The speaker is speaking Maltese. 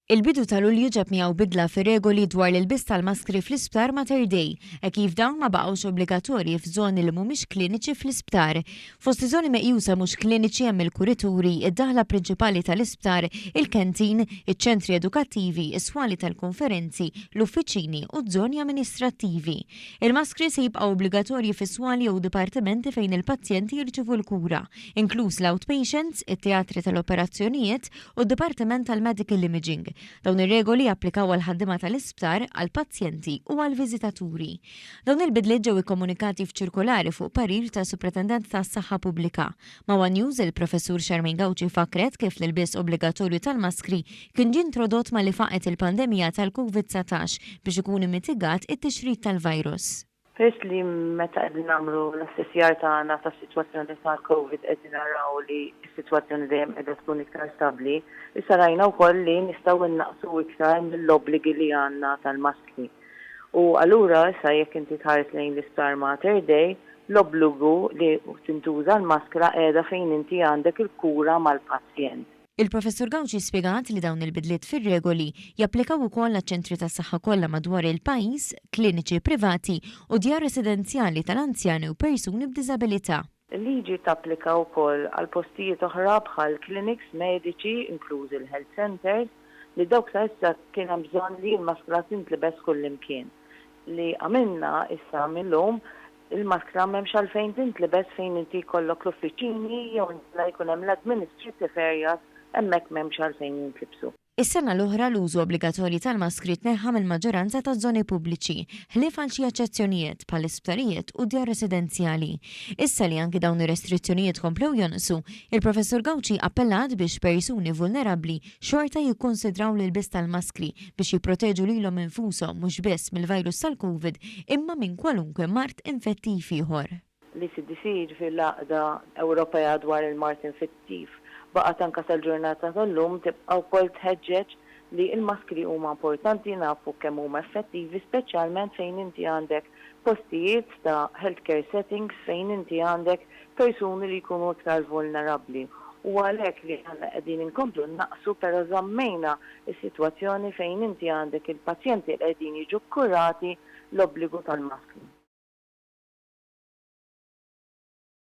Il-bidu tal-Lulju ġab miegħu bidla fir-regoli dwar l-ilbis tal-maskri fl-isptar Mater Dei, kif dawn ma baqgħux obbligatorji f'żoni li mhumiex kliniċi fl-isptar. Fost iż-żoni meqjusa mhux kliniċi hemm il-kurituri, id-daħla prinċipali tal-isptar, il-kantin, iċ-ċentri edukattivi, is-swali tal-konferenzi, l-uffiċini u żoni amministrattivi. Il-maskri se jibqgħu obbligatorji fis-swali jew dipartimenti fejn il-pazjenti jirċievu l-kura, inkluż l-outpatients, it-teatri tal-operazzjonijiet u d-Dipartiment tal-Medical Imaging. Dawn ir-regoli japplikaw għal ħaddiema tal-isptar, għal pazjenti u għal viżitaturi. Dawn il-bidliet ġew ikkomunikati f'ċirkolari fuq parir ta' Supretendent tas-Saħħa Pubblika. Ma' One News il-Professur Charmaine Gawci fakret kif l-ilbies obbligatorju tal-maskri kien ġie introdott ma li faqet il-pandemija tal-COVID-19 biex ikun immitigat it-tixrid tal-virus. First li meta qegħdin nagħmlu l-assessjar tagħna tas-sitwazzjoni tal-COVID qegħdin naraw li s-sitwazzjoni dejjem qiegħda tkun iktar stabbli, issa rajna wkoll li nistgħu innaqsu iktar mill-obbligi li għandna tal-maskri. U allura issa jekk inti tħares lejn l-isptar Mater Dei, l-obbligu li tintuża l-maskra qiegħda fejn inti għandek il-kura mal-pazjent. Il-Professur Gawci spjegat li dawn il-bidliet fir-regoli japplikaw ukoll ċentri tas-saħħa kollha madwar il-pajjiż, kliniċi privati u djar residenzjali tal-anzjani u persuni b'diżabilità. Il-liġi tapplika wkoll għal postijiet oħra bħal clinics mediċi, inkluż il-health centers, li dawk sa issa kien hemm bżonn li l-maskra tintlebes kullimkien. Li għamilna issa millum il-maskra m'hemmx għalfejn tintlebes fejn inti jkollok l-uffiċini jew jkun hemm l-administrative areas hemmhekk m'hemmx għalfejn jintlibsu. Is-sena l-oħra l-użu obbligatorji tal-maskri tneħħa mill-maġġoranza taż-żoni pubbliċi, ħlief għal xi eċċezzjonijiet bħal isptarijiet u djar residenzjali. Issa li anke dawn ir-restrizzjonijiet komplew jonqsu, il-Professur Gawci appellat biex persuni vulnerabbli xorta jikkonsidraw l-ilbis tal-maskri biex jipproteġu lilhom infushom mhux biss mill-virus tal-COVID imma minn kwalunkwe mart infettiv ieħor. L-ECDC fil-laqda Ewropea dwar il-mart infettiv baqgħet anke sal-ġurnata tal-lum tibqa' wkoll tħeġġeġ li l-maskri huma importanti nafu kemm huma effettivi speċjalment fejn inti għandek postijiet ta' healthcare settings fejn inti għandek persuni li jkunu iktar vulnerabbli. U għalhekk li aħna qegħdin inkomplu naqsu però żammejna s-sitwazzjoni fejn inti għandek il-pazjenti li qegħdin jiġu kkurati l-obbligu tal-maskri.